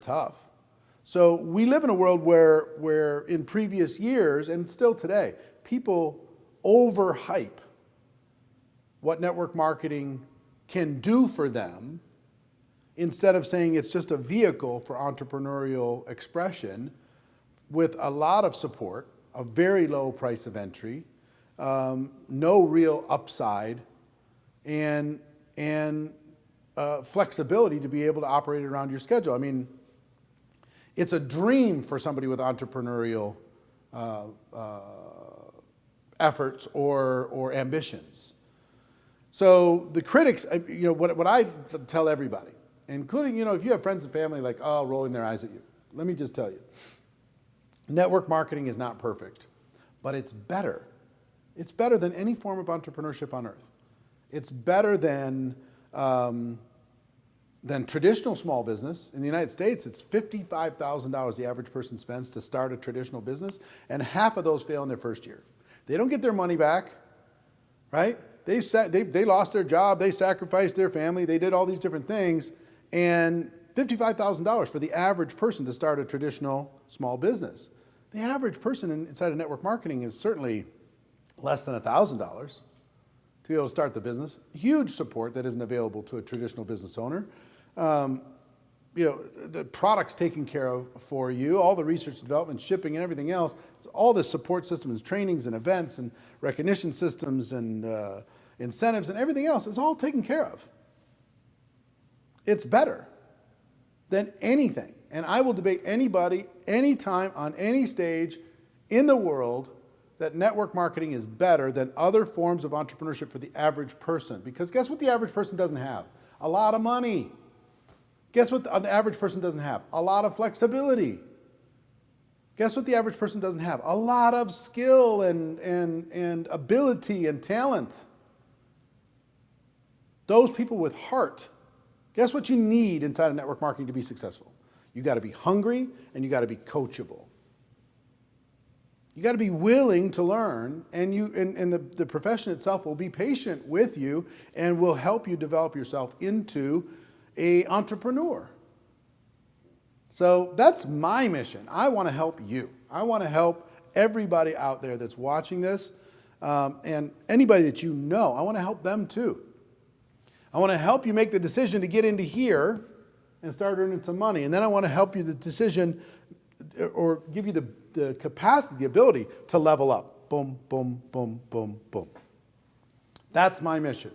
tough. So we live in a world where in previous years, and still today, people overhype what network marketing can do for them instead of saying it's just a vehicle for entrepreneurial expression with a lot of support, a very low price of entry, no real upside, and flexibility to be able to operate around your schedule. I mean, it's a dream for somebody with entrepreneurial efforts or ambitions. So the critics, what I tell everybody, including, if you have friends and family like, oh, rolling their eyes at you, let me just tell you, network marketing is not perfect, but it's better. It's better than any form of entrepreneurship on earth. It's better than traditional small business. In the United States, it's $55,000 the average person spends to start a traditional business, and half of those fail in their first year. They don't get their money back, right? They lost their job, they sacrificed their family, they did all these different things, and $55,000 for the average person to start a traditional small business. The average person inside of network marketing is certainly less than $1,000 to be able to start the business. Huge support that isn't available to a traditional business owner. The product's taken care of for you, all the research, development, shipping, and everything else, all the support systems, trainings and events and recognition systems and incentives and everything else is all taken care of. It's better than anything. And I will debate anybody, anytime, on any stage in the world that network marketing is better than other forms of entrepreneurship for the average person. Because guess what the average person doesn't have? A lot of money. Guess what the average person doesn't have? A lot of flexibility. Guess what the average person doesn't have? A lot of skill and ability and talent. Those people with heart. Guess what you need inside of network marketing to be successful? You got to be hungry and you got to be coachable. You got to be willing to learn, and the profession itself will be patient with you and will help you develop yourself into an entrepreneur. So that's my mission. I want to help you. I want to help everybody out there that's watching this, and anybody that you know. I want to help them too. I want to help you make the decision to get into here and start earning some money, and then I want to help you the decision or give you the capacity, the ability to level up. Boom, boom, boom, boom, boom. That's my mission.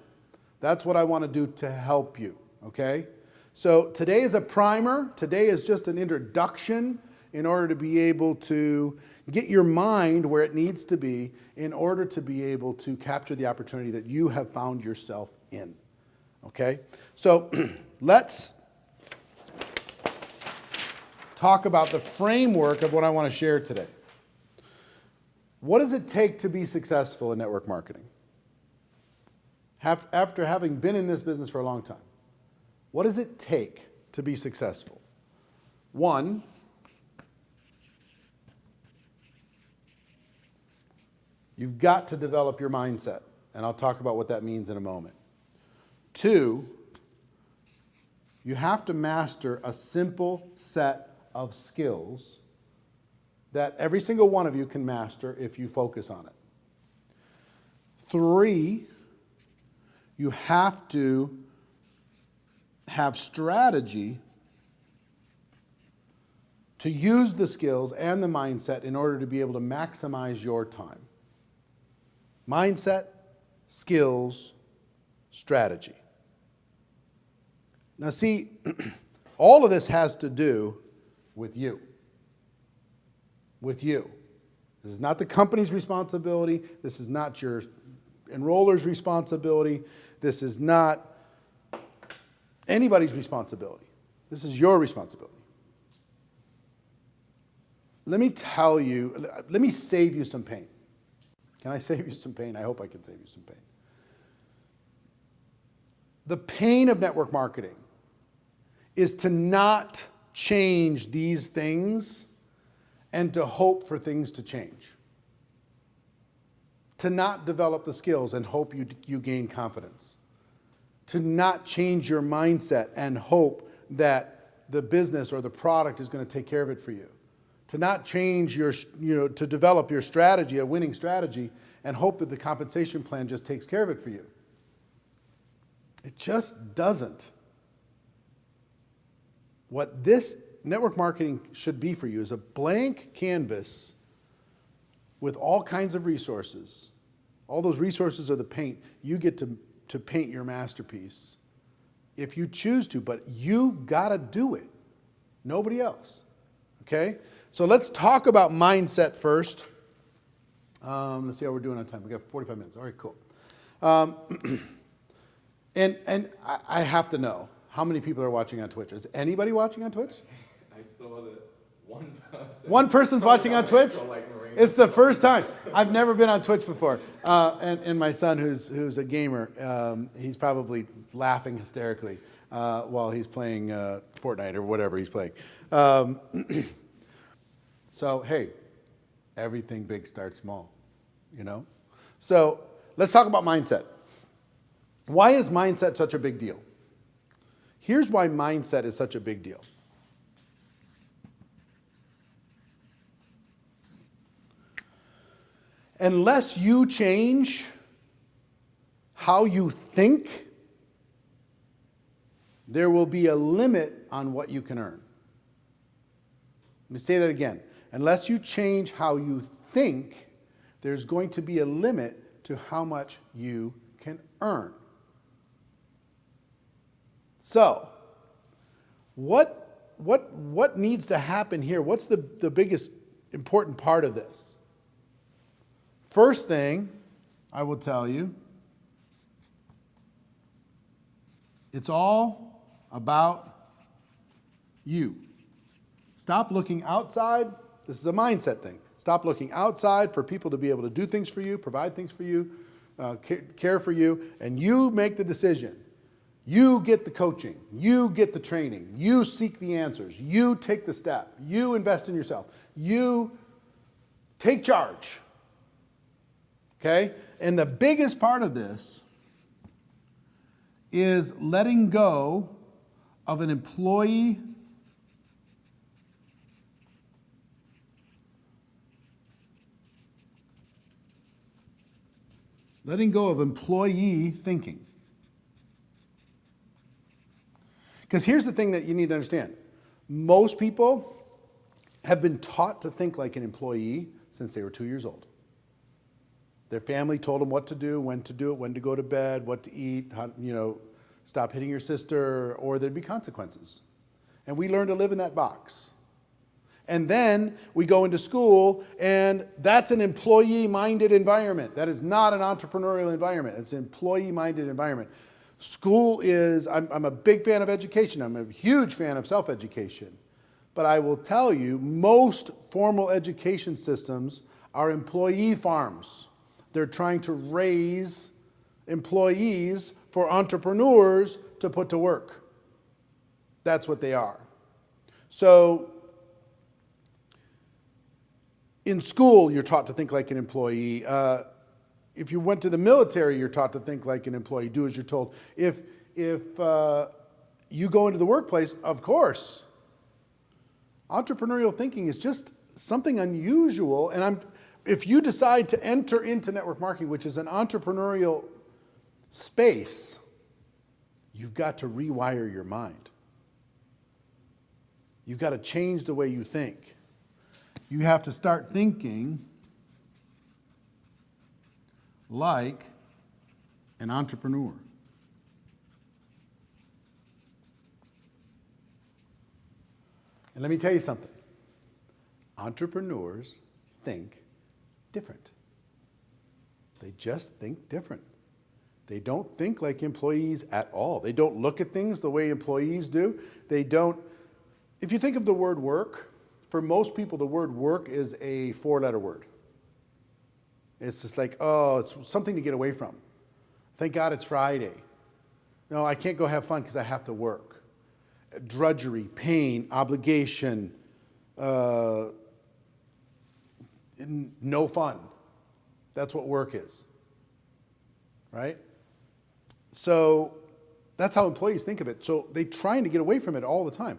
That's what I want to do to help you, okay? So today is a primer. Today is just an introduction in order to be able to get your mind where it needs to be in order to be able to capture the opportunity that you have found yourself in, okay? So let's talk about the framework of what I want to share today. What does it take to be successful in network marketing? After having been in this business for a long time, what does it take to be successful? One, you've got to develop your mindset, and I'll talk about what that means in a moment. Two, you have to master a simple set of skills that every single one of you can master if you focus on it. Three, you have to have strategy to use the skills and the mindset in order to be able to maximize your time. Mindset, skills, strategy. Now see, all of this has to do with you. With you. This is not the company's responsibility. This is not your enroller's responsibility. This is not anybody's responsibility. This is your responsibility. Let me tell you, let me save you some pain. Can I save you some pain? I hope I can save you some pain. The pain of network marketing is to not change these things and to hope for things to change. To not develop the skills and hope you gain confidence. To not change your mindset and hope that the business or the product is going to take care of it for you. To not change your, to develop your strategy, a winning strategy, and hope that the compensation plan just takes care of it for you. It just doesn't. What this network marketing should be for you is a blank canvas with all kinds of resources. All those resources are the paint. You get to paint your masterpiece if you choose to, but you gotta do it. Nobody else. Okay? So let's talk about mindset first. Let's see how we're doing on time. We got 45 minutes. All right, cool. And I have to know, how many people are watching on Twitch? Is anybody watching on Twitch? I saw that one person. One person's watching on Twitch? It's the first time. I've never been on Twitch before. And my son, who's a gamer, he's probably laughing hysterically while he's playing Fortnite or whatever he's playing. So, hey, everything big starts small, you know? So let's talk about mindset. Why is mindset such a big deal? Here's why mindset is such a big deal. Unless you change how you think, there will be a limit on what you can earn. Let me say that again. Unless you change how you think, there's going to be a limit to how much you can earn. So, what needs to happen here? What's the biggest important part of this? First thing I will tell you, it's all about you. Stop looking outside. This is a mindset thing. Stop looking outside for people to be able to do things for you, provide things for you, care for you, and you make the decision. You get the coaching. You get the training. You seek the answers. You take the step. You invest in yourself. You take charge. Okay? And the biggest part of this is letting go of an employee thinking. Because here's the thing that you need to understand. Most people have been taught to think like an employee since they were 2 years old. Their family told them what to do, when to do it, when to go to bed, what to eat, how, stop hitting your sister, or there'd be consequences. And we learn to live in that box. And then we go into school, and that's an employee-minded environment. That is not an entrepreneurial environment. It's an employee-minded environment. School is, I'm a big fan of education. I'm a huge fan of self-education. But I will tell you, most formal education systems are employee farms. They're trying to raise employees for entrepreneurs to put to work. That's what they are. So, in school, you're taught to think like an employee. If you went to the military, you're taught to think like an employee, do as you're told. If you go into the workplace, of course, entrepreneurial thinking is just something unusual. And if you decide to enter into network marketing, which is an entrepreneurial space, you've got to rewire your mind. You've got to change the way you think. You have to start thinking like an entrepreneur. And let me tell you something. Entrepreneurs think different. They just think different. They don't think like employees at all. They don't look at things the way employees do. They don't. If you think of the word work, for most people, the word work is a 4-letter word. It's just like, oh, it's something to get away from. Thank God it's Friday. No, I can't go have fun because I have to work. Drudgery, pain, obligation, no fun. That's what work is, right? So that's how employees think of it. So they're trying to get away from it all the time.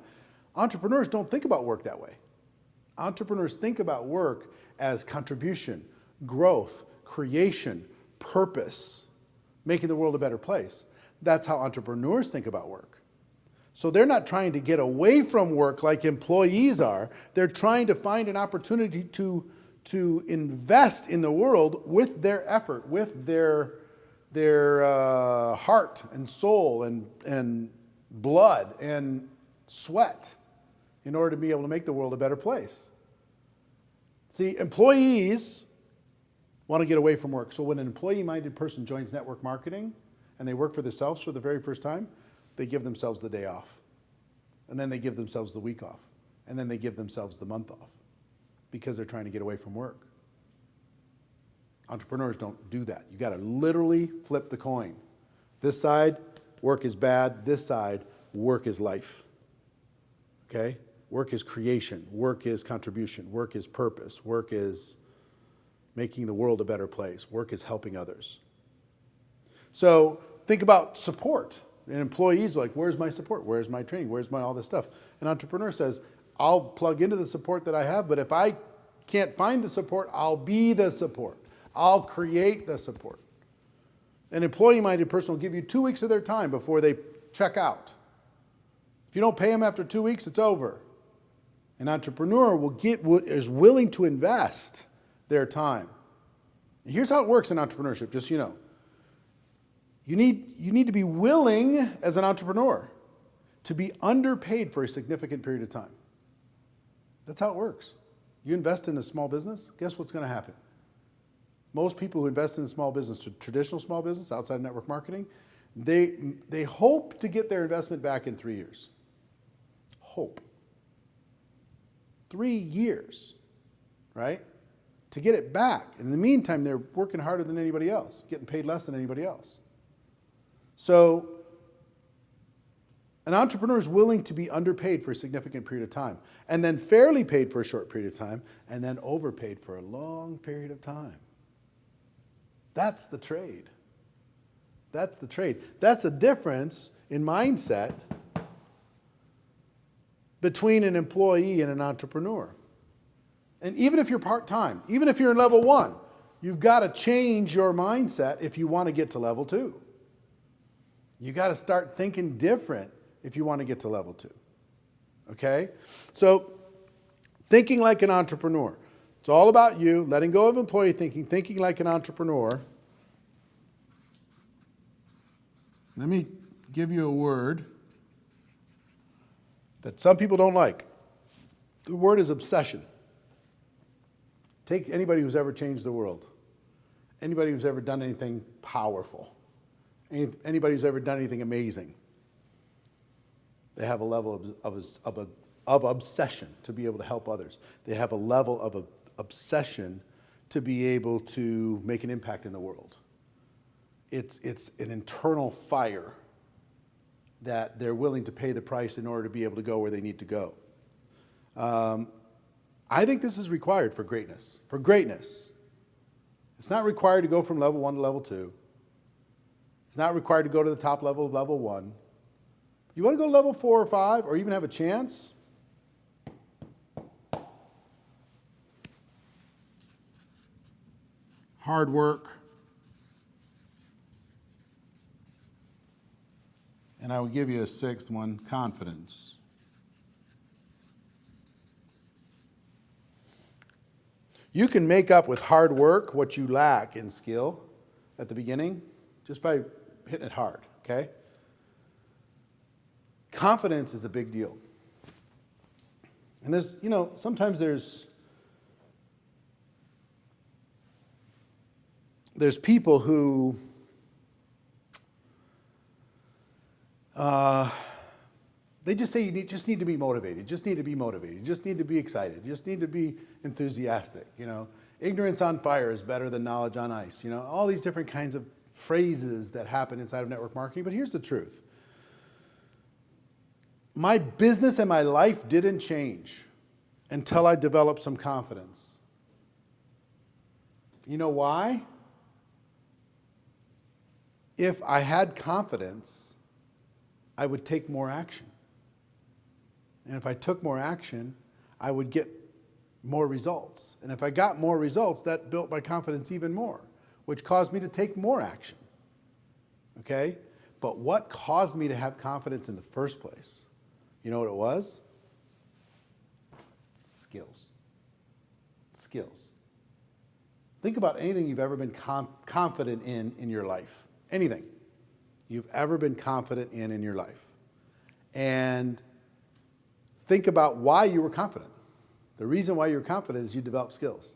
Entrepreneurs don't think about work that way. Entrepreneurs think about work as contribution, growth, creation, purpose, making the world a better place. That's how entrepreneurs think about work. So they're not trying to get away from work like employees are. They're trying to find an opportunity to invest in the world with their effort, with their heart and soul and blood and sweat in order to be able to make the world a better place. See, employees want to get away from work. So when an employee-minded person joins network marketing and they work for themselves for the very first time, they give themselves the day off. And then they give themselves the week off. And then they give themselves the month off because they're trying to get away from work. Entrepreneurs don't do that. You got to literally flip the coin. This side, work is bad. This side, work is life. Okay? Work is creation. Work is contribution. Work is purpose. Work is making the world a better place. Work is helping others. So think about support. An employee's like, where's my support? Where's my training? Where's my all this stuff? An entrepreneur says, I'll plug into the support that I have, but if I can't find the support, I'll be the support. I'll create the support. An employee-minded person will give you 2 weeks of their time before they check out. If you don't pay them after 2 weeks, it's over. An entrepreneur is willing to invest their time. And here's how it works in entrepreneurship, just so you know. You need to be willing, as an entrepreneur, to be underpaid for a significant period of time. That's how it works. You invest in a small business, guess what's going to happen? Most people who invest in a small business, traditional small business, outside of network marketing, they hope to get their investment back in 3 years. Hope. 3 years, right? To get it back. In the meantime, they're working harder than anybody else, getting paid less than anybody else. So an entrepreneur is willing to be underpaid for a significant period of time, and then fairly paid for a short period of time, and then overpaid for a long period of time. That's the trade. That's the trade. That's a difference in mindset between an employee and an entrepreneur. And even if you're part-time, even if you're in level 1, you've got to change your mindset if you want to get to level 2. You got to start thinking different if you want to get to level 2. Okay? So, thinking like an entrepreneur. It's all about you, letting go of employee thinking, thinking like an entrepreneur. Let me give you a word that some people don't like. The word is obsession. Take anybody who's ever changed the world. Anybody who's ever done anything powerful. Anybody who's ever done anything amazing. They have a level of obsession to be able to help others. They have a level of obsession to be able to make an impact in the world. It's an internal fire that they're willing to pay the price in order to be able to go where they need to go. I think this is required for greatness. For greatness. It's not required to go from level 1 to level 2. It's not required to go to the top level of level 1. You want to go to level 4 or 5 or even have a chance? Hard work. And I will give you a 6th one, confidence. You can make up with hard work what you lack in skill at the beginning just by hitting it hard, okay? Confidence is a big deal. And sometimes there's people who they just say you just need to be motivated. You just need to be motivated. You just need to be excited. You just need to be enthusiastic. Ignorance on fire is better than knowledge on ice. All these different kinds of phrases that happen inside of network marketing. But here's the truth. My business and my life didn't change until I developed some confidence. You know why? If I had confidence, I would take more action. And if I took more action, I would get more results. And if I got more results, that built my confidence even more, which caused me to take more action. Okay? But what caused me to have confidence in the first place? You know what it was? Skills. Skills. Think about anything you've ever been confident in your life. Anything you've ever been confident in your life. And think about why you were confident. The reason why you're confident is you developed skills.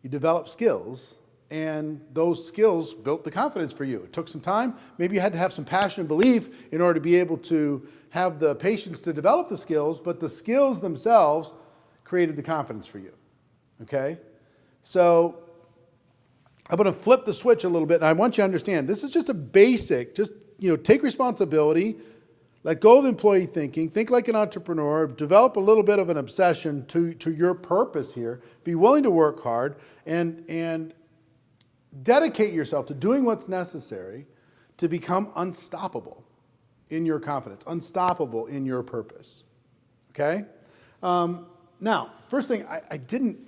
You developed skills, and those skills built the confidence for you. It took some time. Maybe you had to have some passion and belief in order to be able to have the patience to develop the skills, but the skills themselves created the confidence for you. Okay? So I'm going to flip the switch a little bit, and I want you to understand this is just a basic, take responsibility, let go of employee thinking, think like an entrepreneur, develop a little bit of an obsession to your purpose here, be willing to work hard, and dedicate yourself to doing what's necessary to become unstoppable in your confidence, unstoppable in your purpose. Okay? Now, first thing, I didn't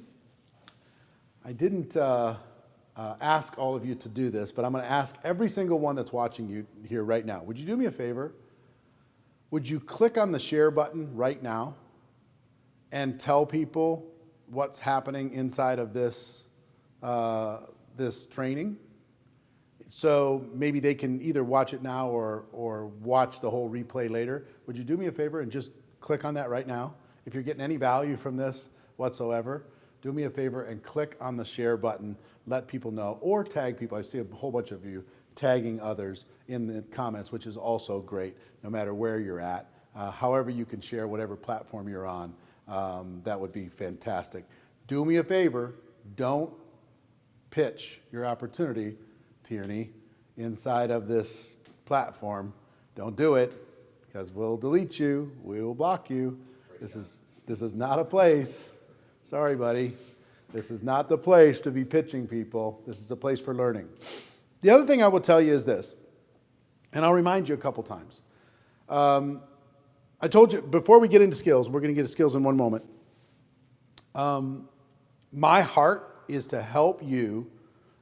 ask all of you to do this, but I'm going to ask every single one that's watching you here right now. Would you do me a favor? Would you click on the share button right now and tell people what's happening inside of this training? So maybe they can either watch it now or watch the whole replay later. Would you do me a favor and just click on that right now? If you're getting any value from this whatsoever, do me a favor and click on the share button, let people know, or tag people. I see a whole bunch of you tagging others in the comments, which is also great, no matter where you're at. However you can share, whatever platform you're on, that would be fantastic. Do me a favor, don't pitch your opportunity, Tierney, inside of this platform. Don't do it, because we'll delete you, we will block you. This is not a place. Sorry, buddy. This is not the place to be pitching people. This is a place for learning. The other thing I will tell you is this, and I'll remind you a couple times. I told you, before we get into skills, we're going to get to skills in one moment. My heart is to help you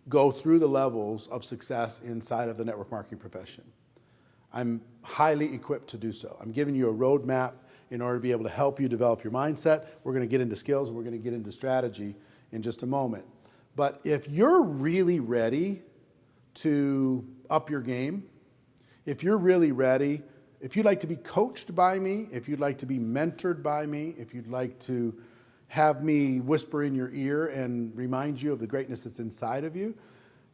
go through the levels of success inside of the network marketing profession. I'm highly equipped to do so. I'm giving you a roadmap in order to be able to help you develop your mindset. We're going to get into skills, and we're going to get into strategy in just a moment. But if you're really ready to up your game, if you're really ready, if you'd like to be coached by me, if you'd like to be mentored by me, if you'd like to have me whisper in your ear and remind you of the greatness that's inside of you,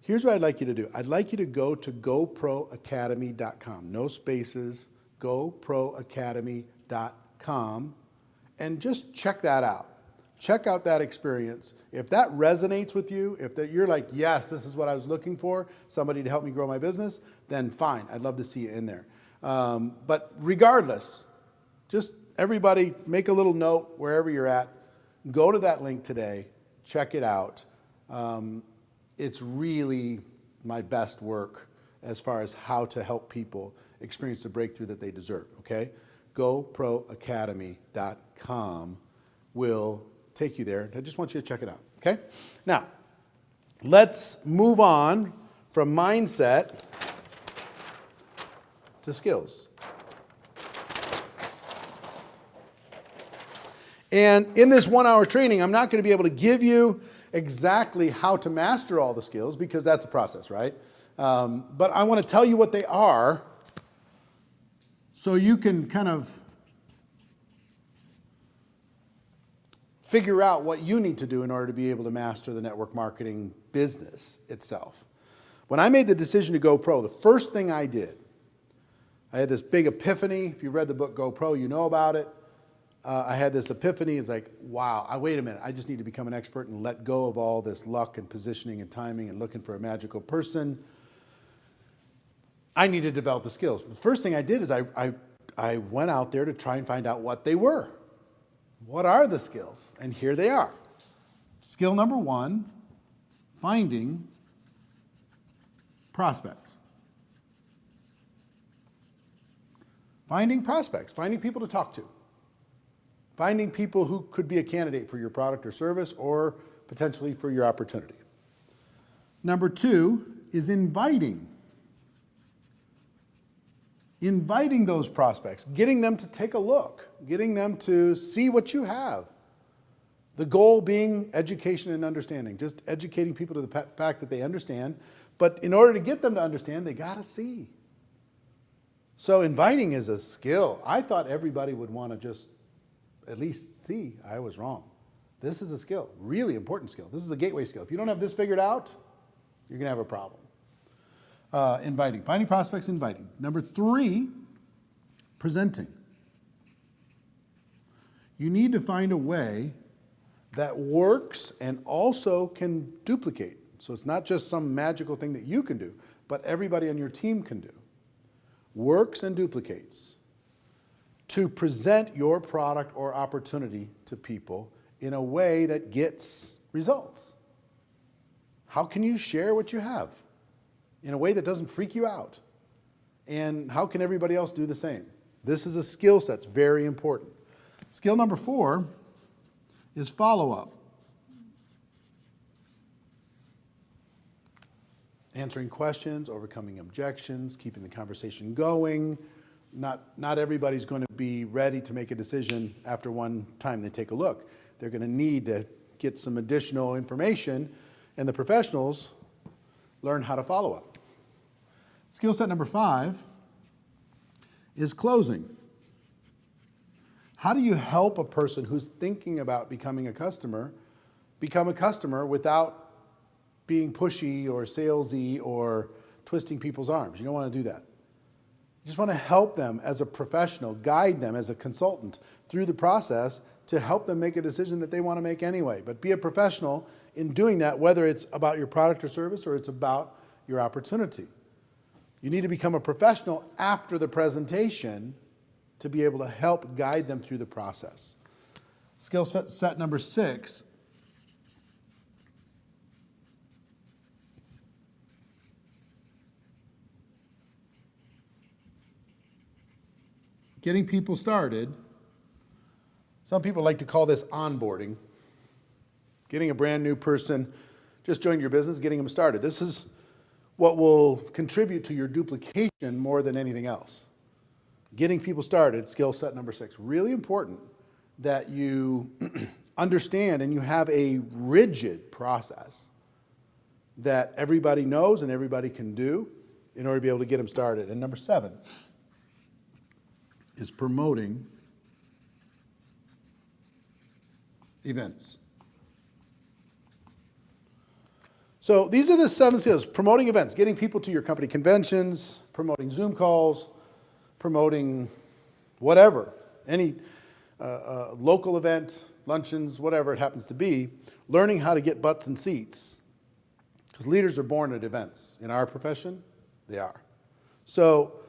here's what I'd like you to do. I'd like you to go to goproacademy.com. No spaces, goproacademy.com, and just check that out. Check out that experience. If that resonates with you, if you're like, yes, this is what I was looking for, somebody to help me grow my business, then fine. I'd love to see you in there. But regardless, just everybody make a little note wherever you're at. Go to that link today. Check it out. It's really my best work as far as how to help people experience the breakthrough that they deserve, okay? GoProAcademy.com will take you there. I just want you to check it out, okay? Now, let's move on from mindset to skills. And in this 1 hour training, I'm not going to be able to give you exactly how to master all the skills, because that's a process, right? But I want to tell you what they are so you can kind of figure out what you need to do in order to be able to master the network marketing business itself. When I made the decision to go pro, the first thing I did, I had this big epiphany. If you read the book Go Pro, you know about it. I had this epiphany. It's like, wow, wait a minute. I just need to become an expert and let go of all this luck and positioning and timing and looking for a magical person. I need to develop the skills. The first thing I did is I went out there to try and find out what they were. What are the skills? And here they are. Skill number 1, finding prospects. Finding prospects, finding people to talk to. Finding people who could be a candidate for your product or service or potentially for your opportunity. Number 2 is inviting. Inviting those prospects, getting them to take a look, getting them to see what you have. The goal being education and understanding, just educating people to the fact that they understand. But in order to get them to understand, they got to see. So inviting is a skill. I thought everybody would want to just at least see. I was wrong. This is a skill, really important skill. This is a gateway skill. If you don't have this figured out, you're going to have a problem. Inviting, finding prospects, inviting. Number 3, presenting. You need to find a way that works and also can duplicate. So it's not just some magical thing that you can do, but everybody on your team can do. Works and duplicates to present your product or opportunity to people in a way that gets results. How can you share what you have in a way that doesn't freak you out? And how can everybody else do the same? This is a skill set that's very important. Skill number 4 is follow-up. Answering questions, overcoming objections, keeping the conversation going. Not everybody's going to be ready to make a decision after one time they take a look. They're going to need to get some additional information, and the professionals learn how to follow up. Skill set number 5 is closing. How do you help a person who's thinking about becoming a customer become a customer without being pushy or salesy or twisting people's arms? You don't want to do that. You just want to help them as a professional, guide them as a consultant through the process to help them make a decision that they want to make anyway. But be a professional in doing that, whether it's about your product or service or it's about your opportunity. You need to become a professional after the presentation to be able to help guide them through the process. Skill set number 6 getting people started. Some people like to call this onboarding. Getting a brand new person just joined your business, getting them started. This is what will contribute to your duplication more than anything else. Getting people started, skill set number 6. Really important that you understand and you have a rigid process that everybody knows and everybody can do in order to be able to get them started. And number 7 is promoting events. So these are the 7 skills. Promoting events, getting people to your company conventions, promoting Zoom calls, promoting whatever, any local event, luncheons, whatever it happens to be, learning how to get butts and seats. Because leaders are born at events. In our profession, they are. So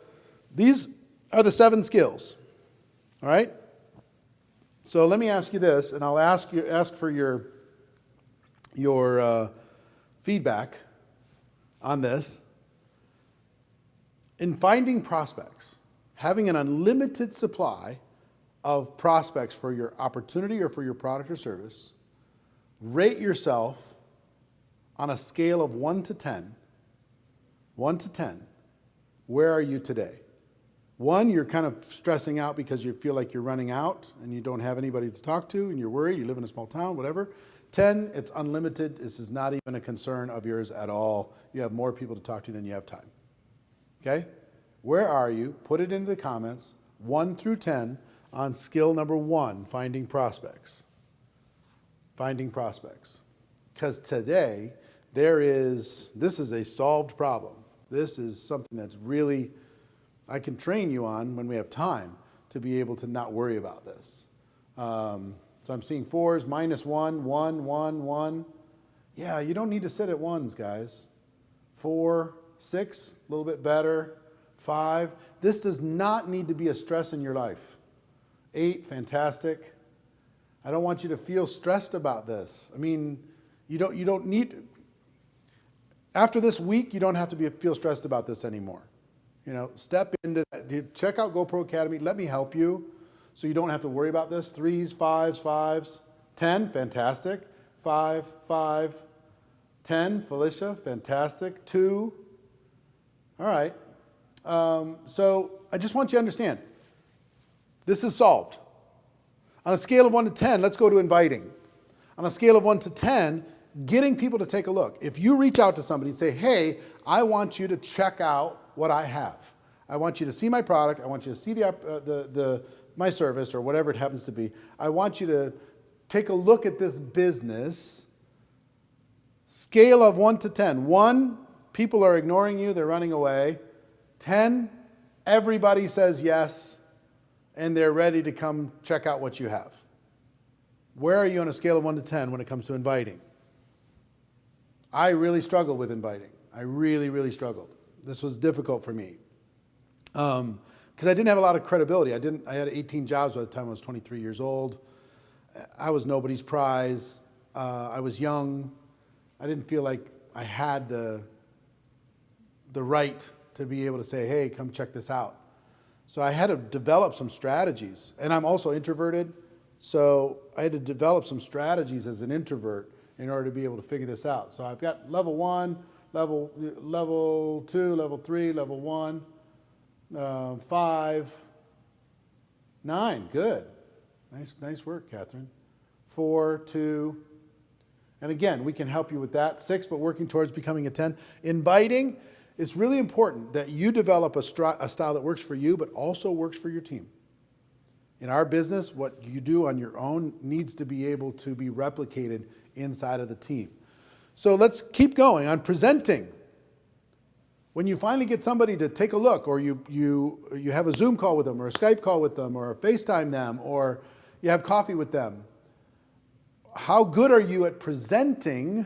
these are the 7 skills, all right? So let me ask you this, and I'll ask for your feedback on this. In finding prospects, having an unlimited supply of prospects for your opportunity or for your product or service, rate yourself on a scale of 1 to 10. 1 to 10. Where are you today? 1, you're kind of stressing out because you feel like you're running out and you don't have anybody to talk to and you're worried, you live in a small town, whatever. 10, it's unlimited. This is not even a concern of yours at all. You have more people to talk to than you have time. Okay? Where are you? Put it into the comments, 1 through 10, on skill number 1, finding prospects. Finding prospects. Because today, this is a solved problem. This is something that's really, I can train you on when we have time to be able to not worry about this. So I'm seeing 4s, -1, 1, 1, 1. Yeah, you don't need to sit at 1s, guys. 4, 6, a little bit better. 5. This does not need to be a stress in your life. 8, fantastic. I don't want you to feel stressed about this. I mean, you don't need, after this week, you don't have to feel stressed about this anymore. You know, step into that. Check out GoPro Academy. Let me help you so you don't have to worry about this. 3s, 5s, 5s, 10, fantastic. 5, 5, 10, Felicia, fantastic. 2, all right. So I just want you to understand, this is solved. On a scale of 1 to 10, let's go to inviting. On a scale of 1 to 10, getting people to take a look. If you reach out to somebody and say, hey, I want you to check out what I have. I want you to see my product. I want you to see my service or whatever it happens to be. I want you to take a look at this business. Scale of 1 to 10. 1, people are ignoring you. They're running away. 10, everybody says yes, and they're ready to come check out what you have. Where are you on a scale of 1 to 10 when it comes to inviting? I really struggled with inviting. I really, really struggled. This was difficult for me because I didn't have a lot of credibility. I had 18 jobs by the time I was 23 years old. I was nobody's prize. I was young. I didn't feel like I had the right to be able to say, hey, come check this out. So I had to develop some strategies. And I'm also introverted, so I had to develop some strategies as an introvert in order to be able to figure this out. So I've got level 1, level 2, level 3, level 1, 5, 9, good. Nice work, Catherine. 4, 2, and again, we can help you with that. 6, but working towards becoming a 10. Inviting, it's really important that you develop a style that works for you, but also works for your team. In our business, what you do on your own needs to be able to be replicated inside of the team. So let's keep going on presenting. When you finally get somebody to take a look, or you have a Zoom call with them, or a Skype call with them, or FaceTime them, or you have coffee with them, how good are you at presenting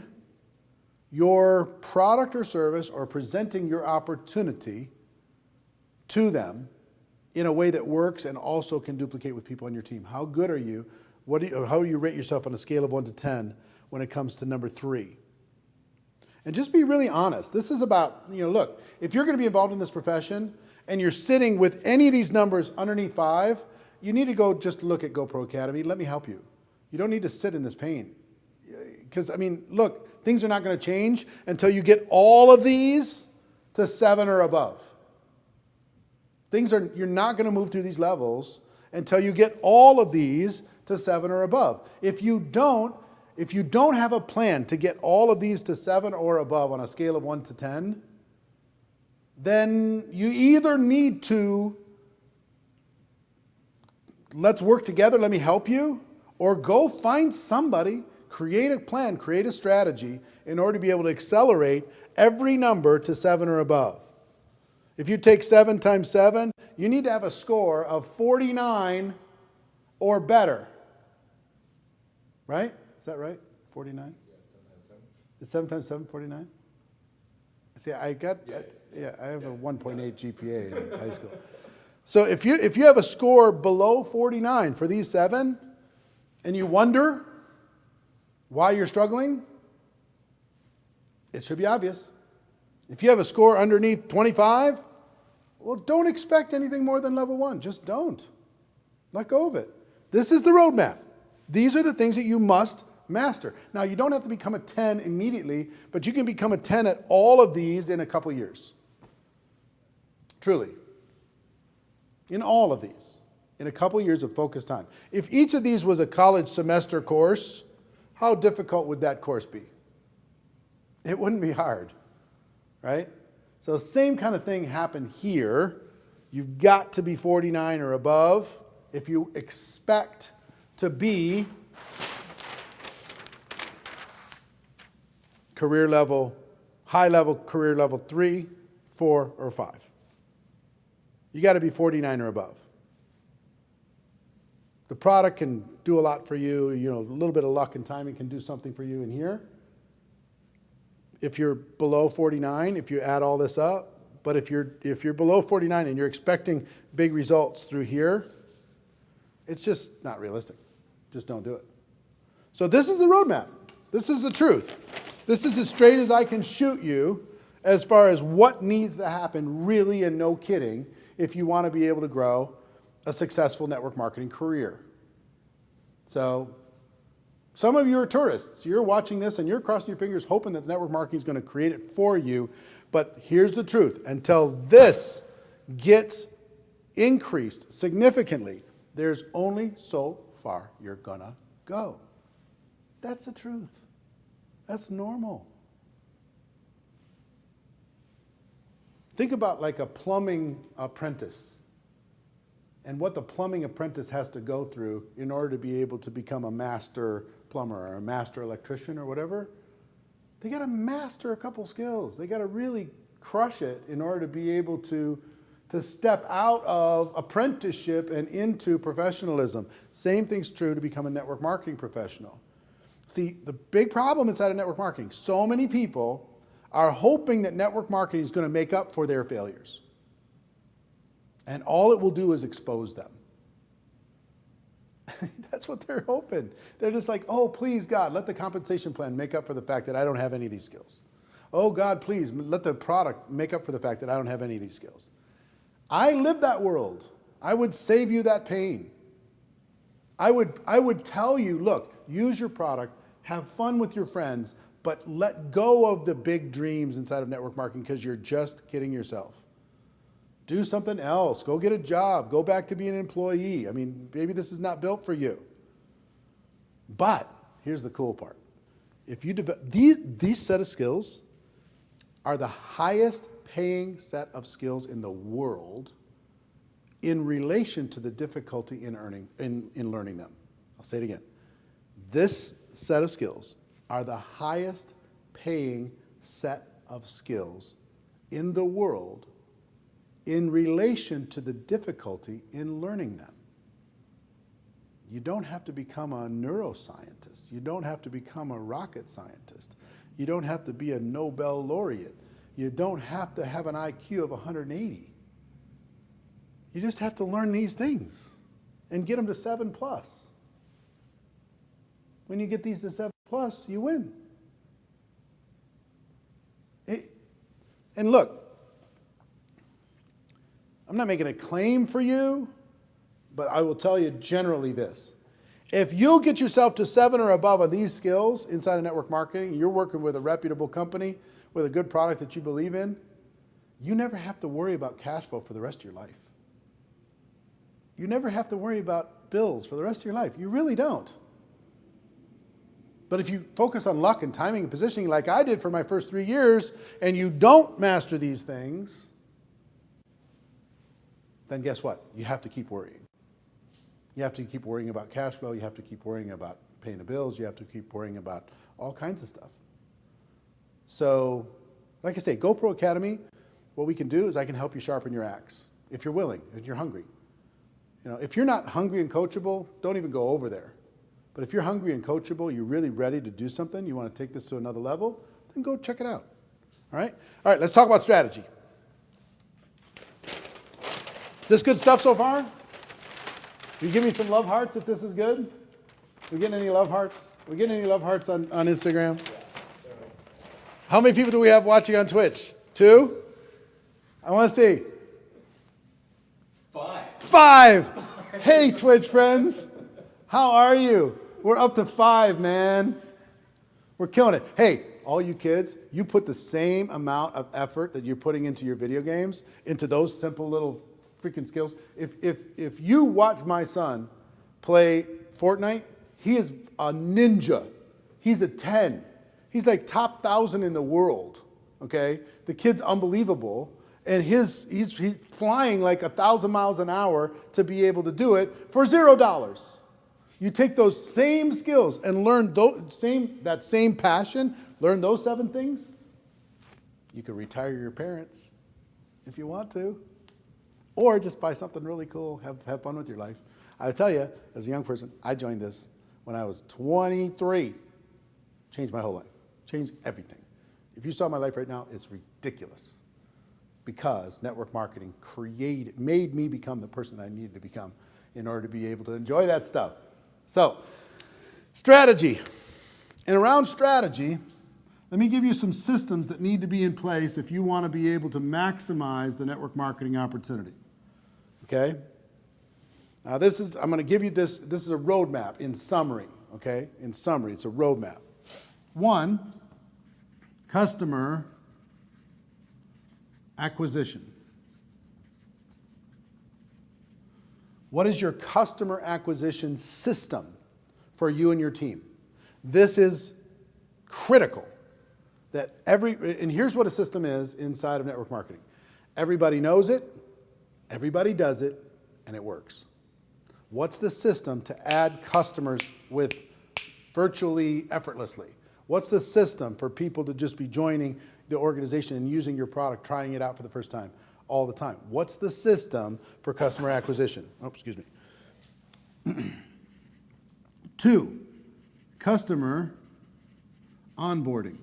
your product or service, or presenting your opportunity to them in a way that works and also can duplicate with people on your team? How good are you? How do you rate yourself on a scale of 1 to 10 when it comes to number 3? And just be really honest. This is about, look, if you're going to be involved in this profession and you're sitting with any of these numbers underneath 5, you need to go just look at GoPro Academy. Let me help you. You don't need to sit in this pain. Because, look, things are not going to change until you get all of these to 7 or above. You're not going to move through these levels until you get all of these to 7 or above. If you don't have a plan to get all of these to 7 or above on a scale of 1 to 10, then you either need to, let's work together, let me help you, or go find somebody, create a plan, create a strategy in order to be able to accelerate every number to 7 or above. If you take 7 times 7, you need to have a score of 49 or better. Right? Is that right? 49? Yeah, 7 times 7. Is 7 times 7 49? See, I have a 1.8 GPA in high school. So if you have a score below 49 for these 7, and you wonder why you're struggling, it should be obvious. If you have a score underneath 25, well, don't expect anything more than level 1. Just don't. Let go of it. This is the roadmap. These are the things that you must master. Now, you don't have to become a 10 immediately, but you can become a 10 at all of these in a couple years. Truly. In all of these. In a couple years of focused time. If each of these was a college semester course, how difficult would that course be? It wouldn't be hard, right? So same kind of thing happened here. You've got to be 49 or above if you expect to be career level, high level, career level 3, 4, or 5. You got to be 49 or above. The product can do a lot for you. A little bit of luck and timing can do something for you in here. If you're below 49, if you add all this up, but if you're below 49 and you're expecting big results through here, it's just not realistic. Just don't do it. So this is the roadmap. This is the truth. This is as straight as I can shoot you as far as what needs to happen, really, and no kidding, if you want to be able to grow a successful network marketing career. So some of you are tourists. You're watching this and you're crossing your fingers hoping that network marketing is going to create it for you. But here's the truth. Until this gets increased significantly, there's only so far you're going to go. That's the truth. That's normal. Think about like a plumbing apprentice and what the plumbing apprentice has to go through in order to be able to become a master plumber or a master electrician or whatever. They got to master a couple skills. They got to really crush it in order to be able to step out of apprenticeship and into professionalism. Same thing's true to become a network marketing professional. See, the big problem inside of network marketing, so many people are hoping that network marketing is going to make up for their failures. And all it will do is expose them. That's what they're hoping. They're just like, oh, please, God, let the compensation plan make up for the fact that I don't have any of these skills. Oh, God, please, let the product make up for the fact that I don't have any of these skills. I live that world. I would save you that pain. I would tell you, look, use your product, have fun with your friends, but let go of the big dreams inside of network marketing because you're just kidding yourself. Do something else. Go get a job. Go back to being an employee. I mean, maybe this is not built for you. But here's the cool part. If you develop these set of skills are the highest paying set of skills in the world in relation to the difficulty in learning them. I'll say it again. This set of skills are the highest paying set of skills in the world in relation to the difficulty in learning them. You don't have to become a neuroscientist. You don't have to become a rocket scientist. You don't have to be a Nobel laureate. You don't have to have an IQ of 180. You just have to learn these things and get them to 7+. When you get these to 7+, you win. And look, I'm not making a claim for you, but I will tell you generally this. If you'll get yourself to 7 or above of these skills inside of network marketing, you're working with a reputable company with a good product that you believe in, you never have to worry about cash flow for the rest of your life. You never have to worry about bills for the rest of your life. You really don't. But if you focus on luck and timing and positioning like I did for my first 3 years, and you don't master these things, then guess what? You have to keep worrying. You have to keep worrying about cash flow. You have to keep worrying about paying the bills. You have to keep worrying about all kinds of stuff. So, like I say, GoPro Academy, what we can do is I can help you sharpen your axe. If you're willing, if you're hungry. You know, if you're not hungry and coachable, don't even go over there. But if you're hungry and coachable, you're really ready to do something, you want to take this to another level, then go check it out. All right? All right, let's talk about strategy. Is this good stuff so far? You give me some love hearts if this is good? We getting any love hearts? We getting any love hearts on Instagram? How many people do we have watching on Twitch? 2? I want to see. 5. Hey, Twitch friends. How are you? We're up to 5, man. We're killing it. Hey, all you kids, you put the same amount of effort that you're putting into your video games, into those simple little freaking skills. If you watch my son play Fortnite, he is a ninja. He's a 10. He's like top 1,000 in the world, okay? The kid's unbelievable. And he's flying like 1,000 miles an hour to be able to do it for $0. You take those same skills and learn that same passion, learn those 7 things, you can retire your parents if you want to. Or just buy something really cool, have fun with your life. I tell you, as a young person, I joined this when I was 23. Changed my whole life. Changed everything. If you saw my life right now, it's ridiculous. Because network marketing made me become the person I needed to become in order to be able to enjoy that stuff. So, strategy. And around strategy, let me give you some systems that need to be in place if you want to be able to maximize the network marketing opportunity. Okay? Now I'm going to give you this is a roadmap in summary, okay? In summary, it's a roadmap. 1, customer acquisition. What is your customer acquisition system for you and your team? This is critical. And here's what a system is inside of network marketing. Everybody knows it, everybody does it, and it works. What's the system to add customers with virtually effortlessly? What's the system for people to just be joining the organization and using your product, trying it out for the first time all the time? What's the system for customer acquisition? Oh, excuse me. 2, customer onboarding.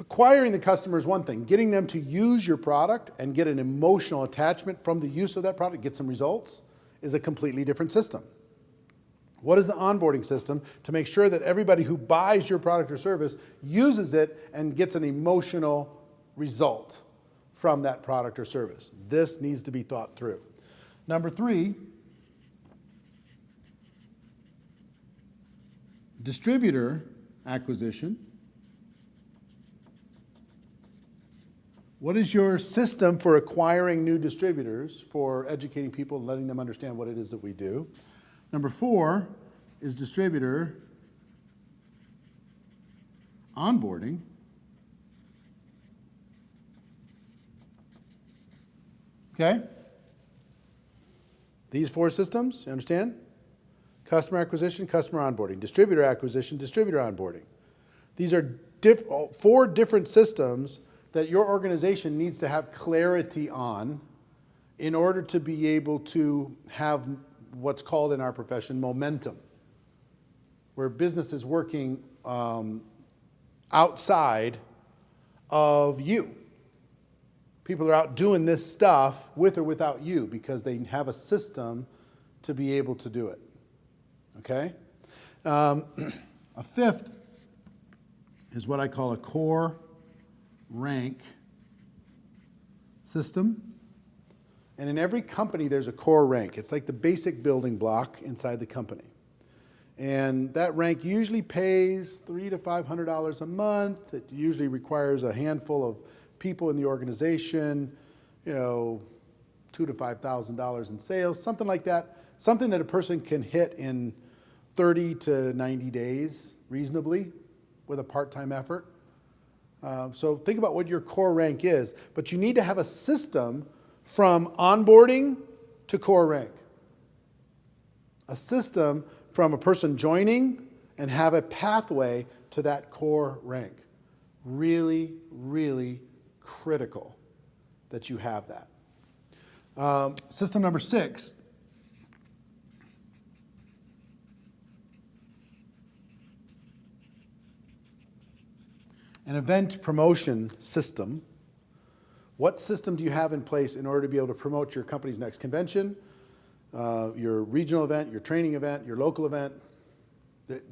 Acquiring the customer is one thing. Getting them to use your product and get an emotional attachment from the use of that product, get some results, is a completely different system. What is the onboarding system to make sure that everybody who buys your product or service uses it and gets an emotional result from that product or service? This needs to be thought through. Number 3, distributor acquisition. What is your system for acquiring new distributors, for educating people and letting them understand what it is that we do? Number 4 is distributor onboarding. Okay? These 4 systems, you understand? Customer acquisition, customer onboarding. Distributor acquisition, distributor onboarding. These are 4 different systems that your organization needs to have clarity on in order to be able to have what's called in our profession momentum, where business is working outside of you. People are out doing this stuff with or without you because they have a system to be able to do it. Okay? A 5th is what I call a core rank system. And in every company, there's a core rank. It's like the basic building block inside the company. And that rank usually pays $300 to $500 a month. It usually requires a handful of people in the organization, $2,000 to $5,000 in sales, something like that. Something that a person can hit in 30 to 90 days reasonably with a part-time effort. So think about what your core rank is, but you need to have a system from onboarding to core rank. A system from a person joining and have a pathway to that core rank. Really, really critical that you have that. System number 6. An event promotion system. What system do you have in place in order to be able to promote your company's next convention, your regional event, your training event, your local event?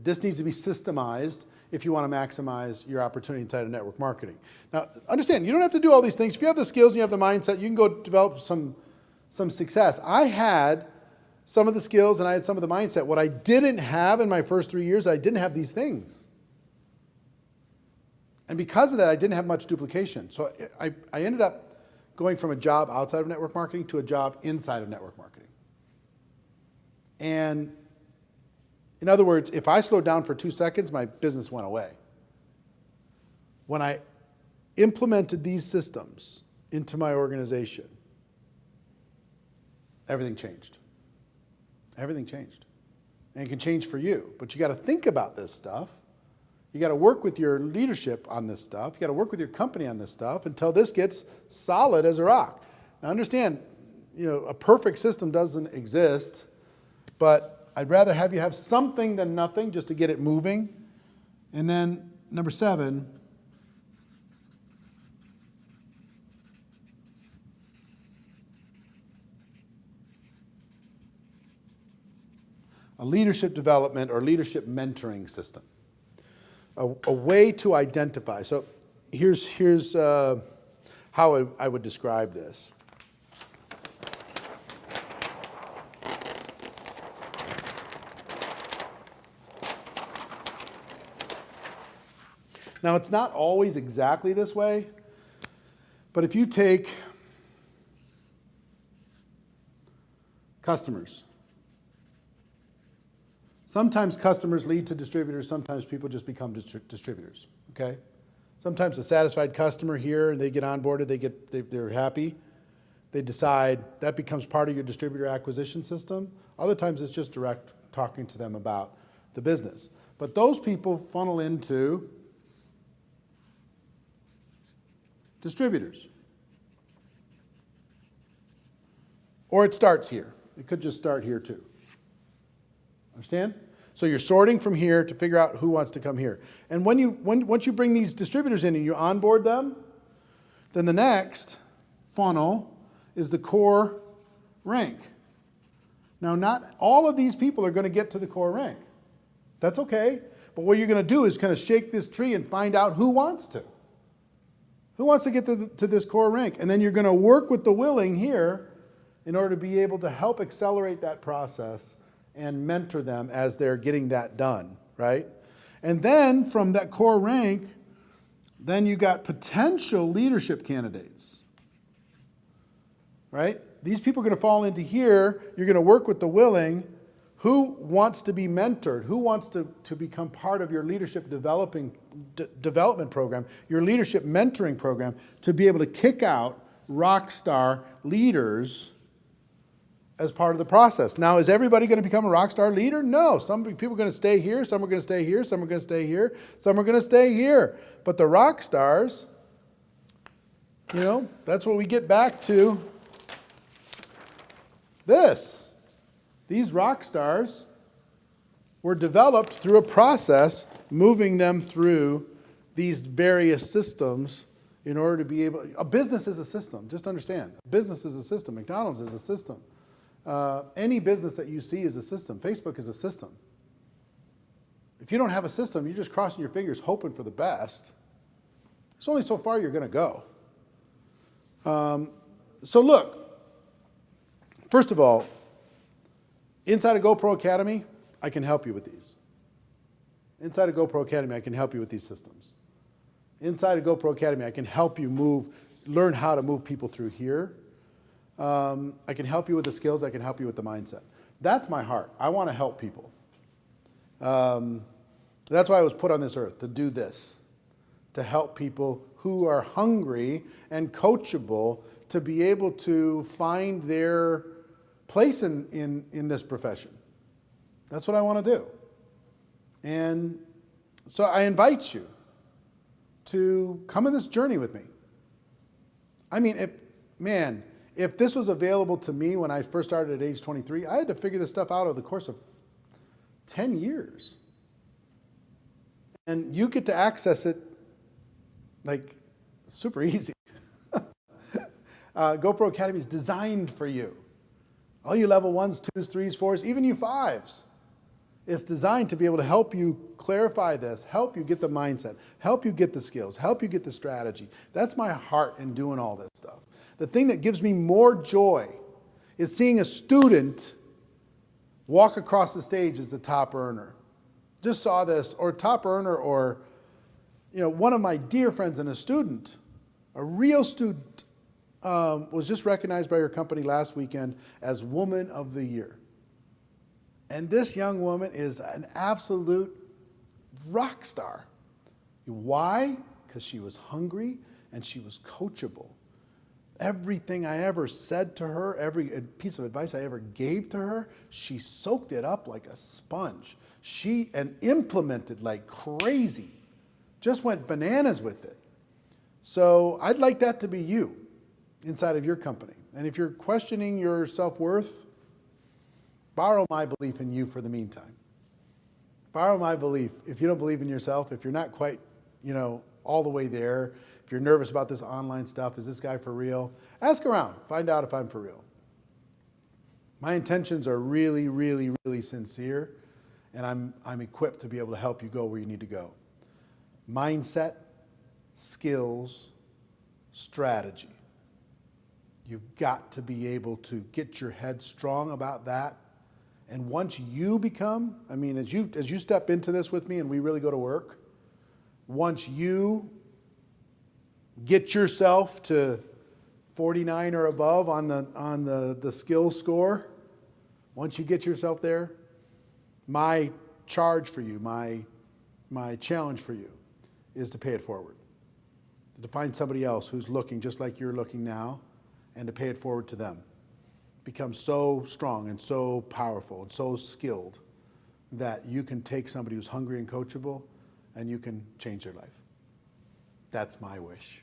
This needs to be systemized if you want to maximize your opportunity inside of network marketing. Now, understand, you don't have to do all these things. If you have the skills and you have the mindset, you can go develop some success. I had some of the skills and I had some of the mindset. What I didn't have in my first 3 years, I didn't have these things. And because of that, I didn't have much duplication. So I ended up going from a job outside of network marketing to a job inside of network marketing. And in other words, if I slowed down for 2 seconds, my business went away. When I implemented these systems into my organization, everything changed. Everything changed. And it can change for you. But you got to think about this stuff. You got to work with your leadership on this stuff. You got to work with your company on this stuff until this gets solid as a rock. Now understand, a perfect system doesn't exist, but I'd rather have you have something than nothing just to get it moving. And then number 7, a leadership development or leadership mentoring system. A way to identify. So here's how I would describe this. Now, it's not always exactly this way, but if you take customers, sometimes customers lead to distributors, sometimes people just become distributors, okay? Sometimes a satisfied customer here, and they get onboarded, they're happy. They decide that becomes part of your distributor acquisition system. Other times it's just direct talking to them about the business. But those people funnel into distributors. Or it starts here. It could just start here too. Understand? So you're sorting from here to figure out who wants to come here. And once you bring these distributors in and you onboard them, then the next funnel is the core rank. Now, not all of these people are going to get to the core rank. That's okay. But what you're going to do is kind of shake this tree and find out who wants to. Who wants to get to this core rank? And then you're going to work with the willing here in order to be able to help accelerate that process and mentor them as they're getting that done, right? And then from that core rank, then you got potential leadership candidates, right? These people are going to fall into here. You're going to work with the willing. Who wants to be mentored? Who wants to become part of your leadership development program, your leadership mentoring program, to be able to kick out rock star leaders as part of the process? Now, is everybody going to become a rock star leader? No. Some people are going to stay here. Some are going to stay here. Some are going to stay here. Some are going to stay here. But the rock stars, that's what we get back to this. These rock stars were developed through a process, moving them through these various systems in order to be able. A business is a system. Just understand. A business is a system. McDonald's is a system. Any business that you see is a system. Facebook is a system. If you don't have a system, you're just crossing your fingers hoping for the best. There's only so far you're going to go. So look, first of all, inside of GoPro Academy, I can help you with these. Inside of GoPro Academy, I can help you with these systems. Inside of GoPro Academy, I can help you learn how to move people through here. I can help you with the skills. I can help you with the mindset. That's my heart. I want to help people. That's why I was put on this earth, to do this, to help people who are hungry and coachable to be able to find their place in this profession. That's what I want to do. And so I invite you to come on this journey with me. I mean, if this was available to me when I first started at age 23, I had to figure this stuff out over the course of 10 years. And you get to access it like super easy. GoPro Academy is designed for you. All you level 1s, 2s, 3s, 4s, even you 5s. It's designed to be able to help you clarify this, help you get the mindset, help you get the skills, help you get the strategy. That's my heart in doing all this stuff. The thing that gives me more joy is seeing a student walk across the stage as the top earner. Just saw this, or top earner, or one of my dear friends and a student, a real student, was just recognized by her company last weekend as Woman of the Year. And this young woman is an absolute rock star. Why? Because she was hungry and she was coachable. Everything I ever said to her, every piece of advice I ever gave to her, she soaked it up like a sponge. And implemented like crazy. Just went bananas with it. So I'd like that to be you inside of your company. And if you're questioning your self-worth, borrow my belief in you for the meantime. Borrow my belief. If you don't believe in yourself, if you're not quite, all the way there, if you're nervous about this online stuff, is this guy for real? Ask around. Find out if I'm for real. My intentions are really, really, really sincere, and I'm equipped to be able to help you go where you need to go. Mindset, skills, strategy. You've got to be able to get your head strong about that. And once you become, I mean, as you step into this with me and we really go to work, once you get yourself to 49 or above on the skill score, once you get yourself there, my charge for you, my challenge for you is to pay it forward. To find somebody else who's looking just like you're looking now and to pay it forward to them. Become so strong and so powerful and so skilled that you can take somebody who's hungry and coachable and you can change their life. That's my wish.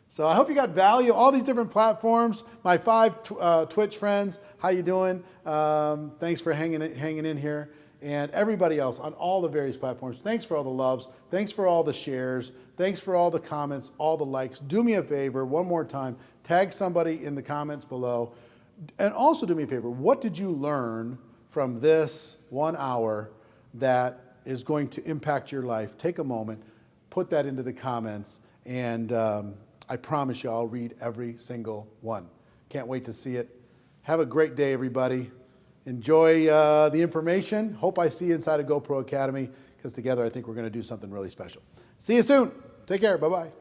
So I hope you got value. All these different platforms. My 5 Twitch friends, how you doing? Thanks for hanging in here. And everybody else on all the various platforms, thanks for all the loves. Thanks for all the shares. Thanks for all the comments, all the likes. Do me a favor, one more time. Tag somebody in the comments below. And also do me a favor. What did you learn from this 1 hour that is going to impact your life? Take a moment, put that into the comments, and I promise you I'll read every single one. Can't wait to see it. Have a great day, everybody. Enjoy the information. Hope I see you inside of GoPro Academy, because together I think we're going to do something really special. See you soon. Take care. Bye-bye.